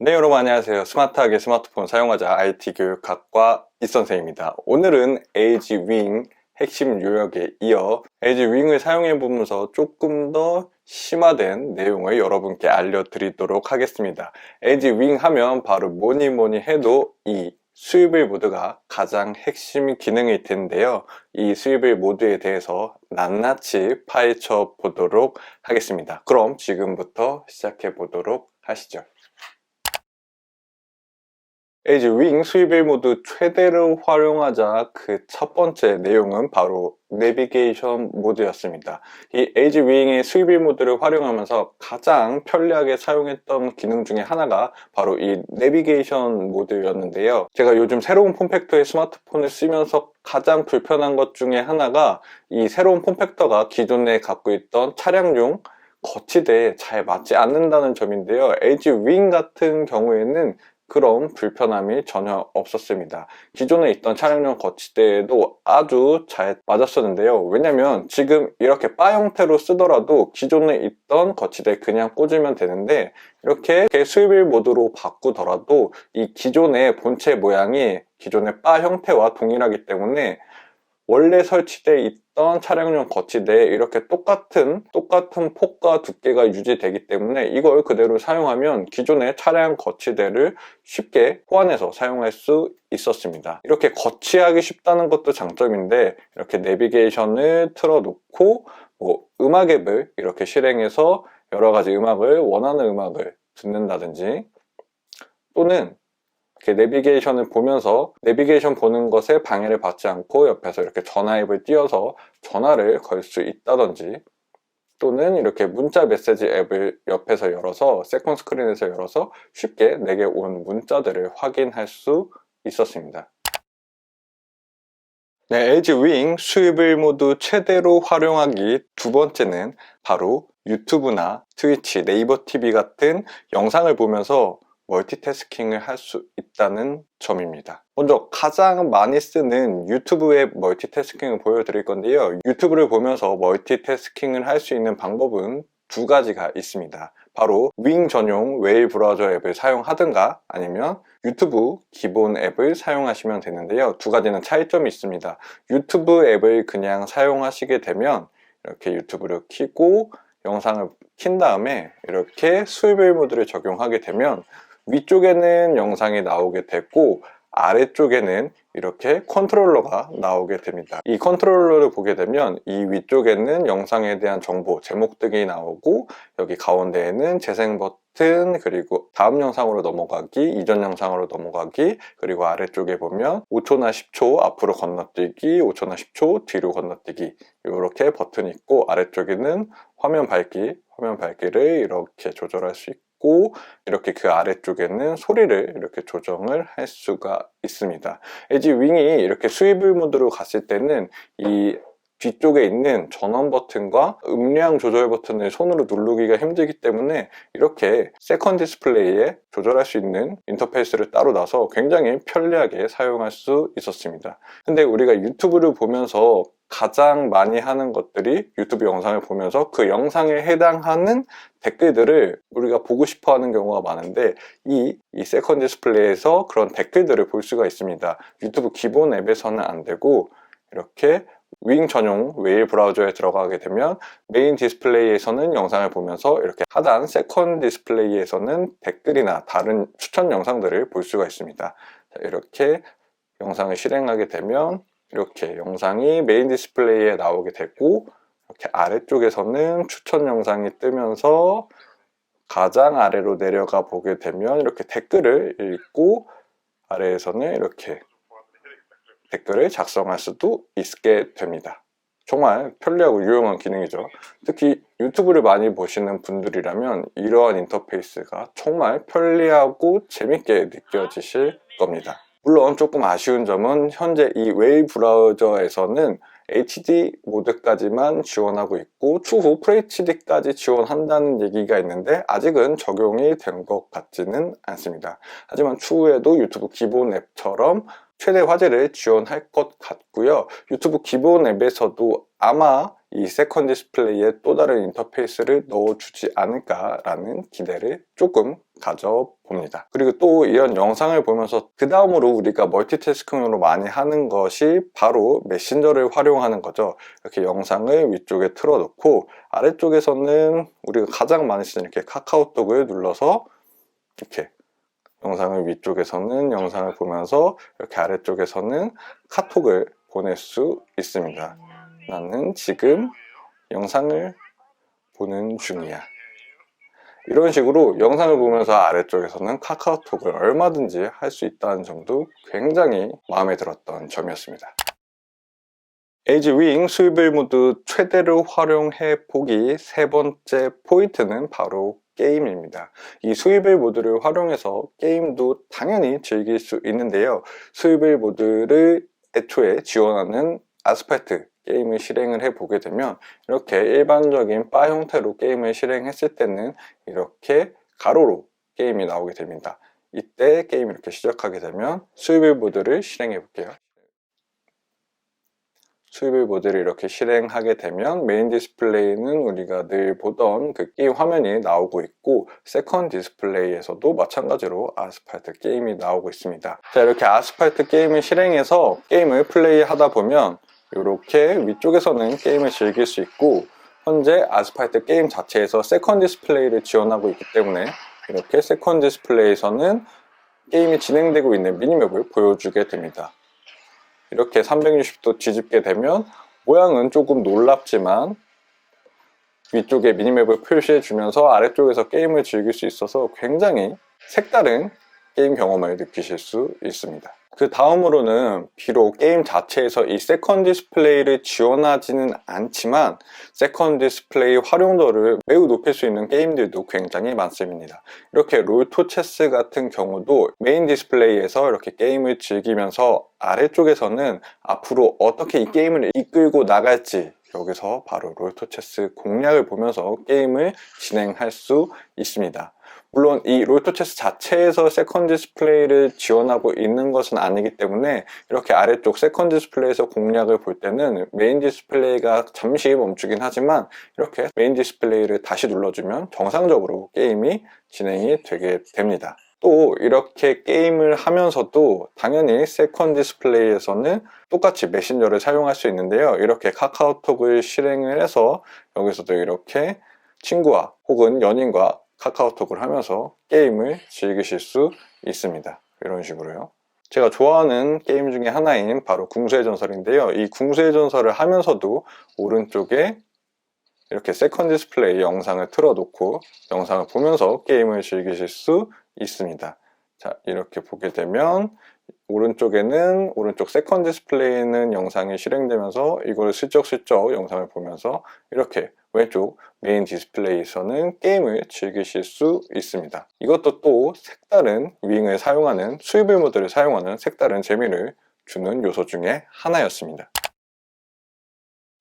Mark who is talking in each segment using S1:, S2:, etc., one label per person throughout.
S1: 네, 여러분 안녕하세요. 스마트하게 스마트폰 사용하자 IT 교육학과 이선생입니다. 오늘은 에이지 윙 핵심 요약에 이어 에이지 윙을 사용해 보면서 조금 더 심화된 내용을 여러분께 알려드리도록 하겠습니다. 에이지 윙 하면 바로 뭐니 해도 이 스위블 모드가 가장 핵심 기능일 텐데요. 이 스위블 모드에 대해서 낱낱이 파헤쳐 보도록 하겠습니다. 그럼 지금부터 시작해 보도록 하시죠. 에이지 윙 스위벨 모드 최대로 활용하자 그 첫 번째 내용은 바로 내비게이션 모드였습니다. 이 에이지 윙의 스위벨 모드를 활용하면서 가장 편리하게 사용했던 기능 중에 하나가 바로 이 내비게이션 모드였는데요. 제가 요즘 새로운 폼팩터의 스마트폰을 쓰면서 가장 불편한 것 중에 하나가 이 새로운 폼팩터가 기존에 갖고 있던 차량용 거치대에 잘 맞지 않는다는 점인데요. 에이지 윙 같은 경우에는 그런 불편함이 전혀 없었습니다. 기존에 있던 차량용 거치대에도 아주 잘 맞았었는데요. 왜냐면 지금 이렇게 바 형태로 쓰더라도 기존에 있던 거치대에 그냥 꽂으면 되는데 이렇게 스위벨 모드로 바꾸더라도 이 기존의 본체 모양이 기존의 바 형태와 동일하기 때문에 원래 설치되어 있던 차량용 거치대에 이렇게 똑같은 폭과 두께가 유지되기 때문에 이걸 그대로 사용하면 기존의 차량 거치대를 쉽게 호환해서 사용할 수 있었습니다. 이렇게 거치하기 쉽다는 것도 장점인데 이렇게 내비게이션을 틀어놓고 음악 앱을 이렇게 실행해서 여러 가지 원하는 음악을 듣는다든지 또는 이렇게 내비게이션을 보면서 내비게이션 보는 것에 방해를 받지 않고 옆에서 이렇게 전화 앱을 띄워서 전화를 걸 수 있다든지 또는 이렇게 문자 메시지 앱을 옆에서 열어서 세컨 스크린에서 열어서 쉽게 내게 온 문자들을 확인할 수 있었습니다. 네, 에이지 윙 스위블 모드 최대로 활용하기 두 번째는 바로 유튜브나 트위치, 네이버 TV 같은 영상을 보면서 멀티태스킹을 할 수 있다는 점입니다. 먼저 가장 많이 쓰는 유튜브의 멀티태스킹을 보여드릴 건데요. 유튜브를 보면서 멀티태스킹을 할 수 있는 방법은 두 가지가 있습니다. 바로 윙 전용 웨일 브라우저 앱을 사용하든가 아니면 유튜브 기본 앱을 사용하시면 되는데요. 두 가지는 차이점이 있습니다. 유튜브 앱을 그냥 사용하시게 되면 이렇게 유튜브를 켜고 영상을 킨 다음에 이렇게 스위벨 모드를 적용하게 되면 위쪽에는 영상이 나오게 되고 아래쪽에는 이렇게 컨트롤러가 나오게 됩니다. 이 컨트롤러를 보게 되면 이 위쪽에는 영상에 대한 정보, 제목 등이 나오고 여기 가운데에는 재생 버튼, 그리고 다음 영상으로 넘어가기, 이전 영상으로 넘어가기, 그리고 아래쪽에 보면 5초나 10초 앞으로 건너뛰기, 5초나 10초 뒤로 건너뛰기 이렇게 버튼이 있고 아래쪽에는 화면 밝기를 이렇게 조절할 수 있고 이렇게 그 아래쪽에는 소리를 이렇게 조정을 할 수가 있습니다. 에이지 윙이 이렇게 스위블 모드로 갔을 때는 이 뒤쪽에 있는 전원 버튼과 음량 조절 버튼을 손으로 누르기가 힘들기 때문에 이렇게 세컨 디스플레이에 조절할 수 있는 인터페이스를 따로 놔서 굉장히 편리하게 사용할 수 있었습니다. 근데 우리가 유튜브를 보면서 가장 많이 하는 것들이 유튜브 영상을 보면서 그 영상에 해당하는 댓글들을 우리가 보고 싶어 하는 경우가 많은데 이 세컨 디스플레이에서 그런 댓글들을 볼 수가 있습니다. 유튜브 기본 앱에서는 안 되고 이렇게 윙 전용 웨일 브라우저에 들어가게 되면 메인 디스플레이에서는 영상을 보면서 이렇게 하단 세컨 디스플레이에서는 댓글이나 다른 추천 영상들을 볼 수가 있습니다. 이렇게 영상을 실행하게 되면 이렇게 영상이 메인 디스플레이에 나오게 되고 이렇게 아래쪽에서는 추천 영상이 뜨면서 가장 아래로 내려가 보게 되면 이렇게 댓글을 읽고 아래에서는 이렇게 댓글을 작성할 수도 있게 됩니다. 정말 편리하고 유용한 기능이죠. 특히 유튜브를 많이 보시는 분들이라면 이러한 인터페이스가 정말 편리하고 재밌게 느껴지실 겁니다. 물론 조금 아쉬운 점은 현재 이 웨일 브라우저에서는 HD 모드까지만 지원하고 있고 추후 FHD까지 지원한다는 얘기가 있는데 아직은 적용이 된 것 같지는 않습니다. 하지만 추후에도 유튜브 기본 앱처럼 최대 화질을 지원할 것 같고요. 유튜브 기본 앱에서도 아마 이 세컨 디스플레이에 또 다른 인터페이스를 넣어주지 않을까라는 기대를 조금 가져봅니다. 그리고 또 이런 영상을 보면서 그 다음으로 우리가 멀티태스킹으로 많이 하는 것이 바로 메신저를 활용하는 거죠. 이렇게 영상을 위쪽에 틀어놓고 아래쪽에서는 우리가 가장 많이 쓰는 이렇게 카카오톡을 눌러서 이렇게 영상을 위쪽에서는 영상을 보면서 이렇게 아래쪽에서는 카톡을 보낼 수 있습니다. 나는 지금 영상을 보는 중이야. 이런 식으로 영상을 보면서 아래쪽에서는 카카오톡을 얼마든지 할 수 있다는 점도 굉장히 마음에 들었던 점이었습니다. 에이지윙 수입을 모두 최대로 활용해 보기 세 번째 포인트는 바로 게임입니다. 이 수입을 모드를 활용해서 게임도 당연히 즐길 수 있는데요. 수입을 모드를 애초에 지원하는 아스팔트 게임을 실행을 해 보게 되면 이렇게 일반적인 바 형태로 게임을 실행했을 때는 이렇게 가로로 게임이 나오게 됩니다. 이때 게임을 이렇게 시작하게 되면 수입을 모드를 실행해 볼게요. 수입을 모드를 이렇게 실행하게 되면 메인 디스플레이는 우리가 늘 보던 그 게임 화면이 나오고 있고 세컨 디스플레이에서도 마찬가지로 아스팔트 게임이 나오고 있습니다. 자, 이렇게 아스팔트 게임을 실행해서 게임을 플레이하다 보면 이렇게 위쪽에서는 게임을 즐길 수 있고 현재 아스팔트 게임 자체에서 세컨 디스플레이를 지원하고 있기 때문에 이렇게 세컨 디스플레이에서는 게임이 진행되고 있는 미니맵을 보여주게 됩니다. 이렇게 360도 뒤집게 되면 모양은 조금 놀랍지만 위쪽에 미니맵을 표시해 주면서 아래쪽에서 게임을 즐길 수 있어서 굉장히 색다른 게임 경험을 느끼실 수 있습니다. 그 다음으로는 비록 게임 자체에서 이 세컨 디스플레이를 지원하지는 않지만 세컨 디스플레이 활용도를 매우 높일 수 있는 게임들도 굉장히 많습니다. 이렇게 롤토체스 같은 경우도 메인 디스플레이에서 이렇게 게임을 즐기면서 아래쪽에서는 앞으로 어떻게 이 게임을 이끌고 나갈지 여기서 바로 롤토체스 공략을 보면서 게임을 진행할 수 있습니다. 물론 이 롤토체스 자체에서 세컨 디스플레이를 지원하고 있는 것은 아니기 때문에 이렇게 아래쪽 세컨 디스플레이에서 공략을 볼 때는 메인 디스플레이가 잠시 멈추긴 하지만 이렇게 메인 디스플레이를 다시 눌러주면 정상적으로 게임이 진행이 되게 됩니다. 또 이렇게 게임을 하면서도 당연히 세컨 디스플레이에서는 똑같이 메신저를 사용할 수 있는데요. 이렇게 카카오톡을 실행을 해서 여기서도 이렇게 친구와 혹은 연인과 카카오톡을 하면서 게임을 즐기실 수 있습니다. 이런 식으로요. 제가 좋아하는 게임 중에 하나인 바로 궁수의 전설인데요. 이 궁수의 전설을 하면서도 오른쪽에 이렇게 세컨 디스플레이 영상을 틀어놓고 영상을 보면서 게임을 즐기실 수 있습니다. 자, 이렇게 보게 되면 오른쪽에는 오른쪽 세컨 디스플레이는 영상이 실행되면서 이걸 슬쩍슬쩍 영상을 보면서 이렇게 왼쪽 메인 디스플레이에서는 게임을 즐기실 수 있습니다. 이것도 또 색다른 윙을 사용하는 수입을 모드를 사용하는 색다른 재미를 주는 요소 중에 하나였습니다.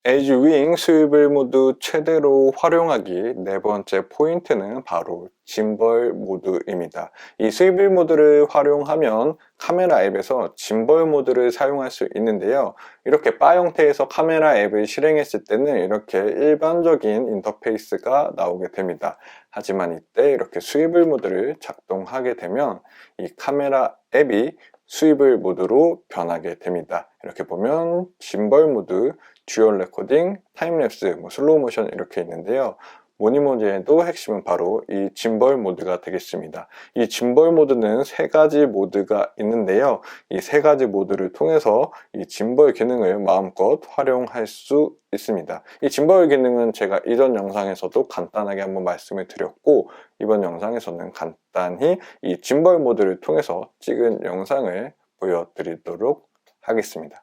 S1: 에이지윙 수입을 모두 최대로 활용하기 네 번째 포인트는 바로 짐벌 모드입니다. 이 수입을 모드를 활용하면 카메라 앱에서 짐벌 모드를 사용할 수 있는데요. 이렇게 바 형태에서 카메라 앱을 실행했을 때는 이렇게 일반적인 인터페이스가 나오게 됩니다. 하지만 이때 이렇게 수입을 모드를 작동하게 되면 이 카메라 앱이 수입을 모드로 변하게 됩니다. 이렇게 보면 짐벌 모드, 듀얼 레코딩, 타임랩스, 슬로우 모션 이렇게 있는데요. 뭐니뭐니 해도 핵심은 바로 이 짐벌 모드가 되겠습니다. 이 짐벌 모드는 세 가지 모드가 있는데요. 이 세 가지 모드를 통해서 이 짐벌 기능을 마음껏 활용할 수 있습니다. 이 짐벌 기능은 제가 이전 영상에서도 간단하게 한번 말씀을 드렸고 이번 영상에서는 간단히 이 짐벌 모드를 통해서 찍은 영상을 보여드리도록 하겠습니다.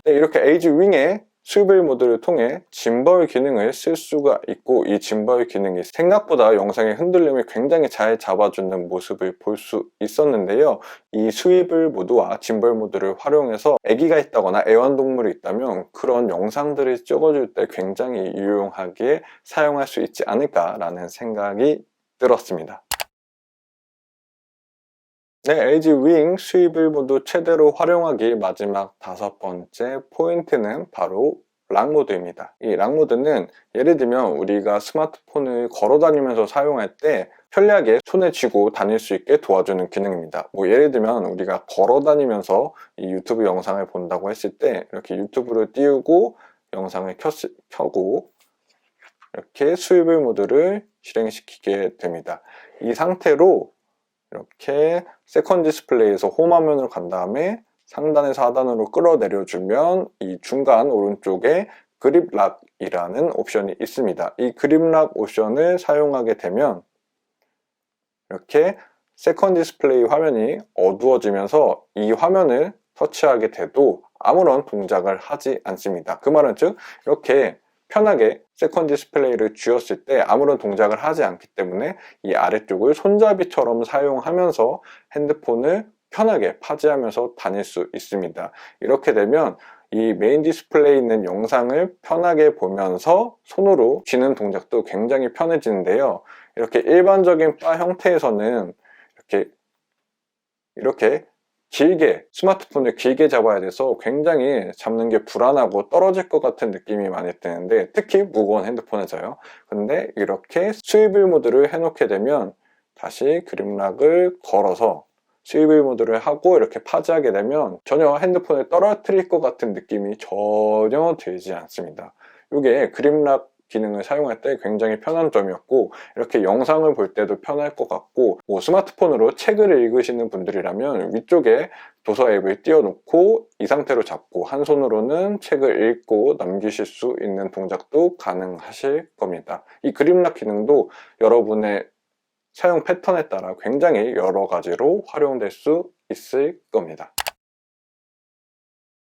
S1: 네, 이렇게 에이지 윙의 스위벨 모드를 통해 짐벌 기능을 쓸 수가 있고, 이 짐벌 기능이 생각보다 영상의 흔들림을 굉장히 잘 잡아주는 모습을 볼 수 있었는데요. 이 스위벨 모드와 짐벌 모드를 활용해서 아기가 있다거나 애완동물이 있다면 그런 영상들을 찍어줄 때 굉장히 유용하게 사용할 수 있지 않을까라는 생각이 들었습니다. 네, LG 윙 스위벨 모드 최대로 활용하기 마지막 5번째 포인트는 바로 락 모드입니다. 이 락 모드는 예를 들면 우리가 스마트폰을 걸어 다니면서 사용할 때 편리하게 손에 쥐고 다닐 수 있게 도와주는 기능입니다. 뭐 예를 들면 우리가 걸어 다니면서 이 유튜브 영상을 본다고 했을 때 이렇게 유튜브를 띄우고 영상을 켜고 이렇게 스위벨 모드를 실행시키게 됩니다. 이 상태로 이렇게 세컨 디스플레이에서 홈 화면으로 간 다음에 상단에서 하단으로 끌어내려주면 이 중간 오른쪽에 그립 락이라는 옵션이 있습니다. 이 그립 락 옵션을 사용하게 되면 이렇게 세컨 디스플레이 화면이 어두워지면서 이 화면을 터치하게 돼도 아무런 동작을 하지 않습니다. 그 말은 즉 이렇게 편하게 세컨 디스플레이를 쥐었을 때 아무런 동작을 하지 않기 때문에 이 아래쪽을 손잡이처럼 사용하면서 핸드폰을 편하게 파지하면서 다닐 수 있습니다. 이렇게 되면 이 메인 디스플레이에 있는 영상을 편하게 보면서 손으로 쥐는 동작도 굉장히 편해지는데요. 이렇게 일반적인 바 형태에서는 이렇게 길게 스마트폰을 길게 잡아야 돼서 굉장히 잡는 게 불안하고 떨어질 것 같은 느낌이 많이 드는데, 특히 무거운 핸드폰에서요. 근데 이렇게 스위벨 모드를 해놓게 되면 다시 그립락을 걸어서 스위벨 모드를 하고 이렇게 파지하게 되면 전혀 핸드폰을 떨어뜨릴 것 같은 느낌이 전혀 들지 않습니다. 이게 그립락 기능을 사용할 때 굉장히 편한 점이었고, 이렇게 영상을 볼 때도 편할 것 같고, 뭐 스마트폰으로 책을 읽으시는 분들이라면 위쪽에 도서 앱을 띄워놓고 이 상태로 잡고 한 손으로는 책을 읽고 넘기실 수 있는 동작도 가능하실 겁니다. 이 그립락 기능도 여러분의 사용 패턴에 따라 굉장히 여러 가지로 활용될 수 있을 겁니다.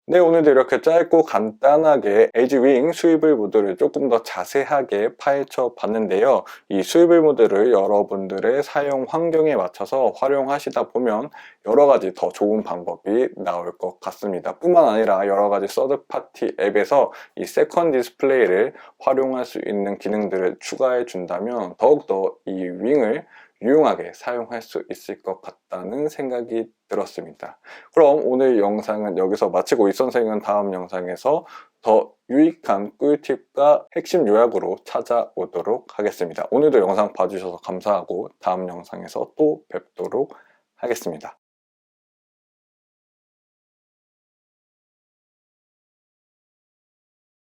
S1: 네, 오늘도 이렇게 짧고 간단하게 LG 윙 스위벨 모드를 조금 더 자세하게 파헤쳐 봤는데요. 이 스위벨 모드를 여러분들의 사용 환경에 맞춰서 활용하시다 보면 여러 가지 더 좋은 방법이 나올 것 같습니다. 뿐만 아니라 여러 가지 서드파티 앱에서 이 세컨 디스플레이를 활용할 수 있는 기능들을 추가해 준다면 더욱더 이 윙을 유용하게 사용할 수 있을 것 같다는 생각이 들었습니다. 그럼 오늘 영상은 여기서 마치고 이 선생은 다음 영상에서 더 유익한 꿀팁과 핵심 요약으로 찾아오도록 하겠습니다. 오늘도 영상 봐주셔서 감사하고 다음 영상에서 또 뵙도록 하겠습니다.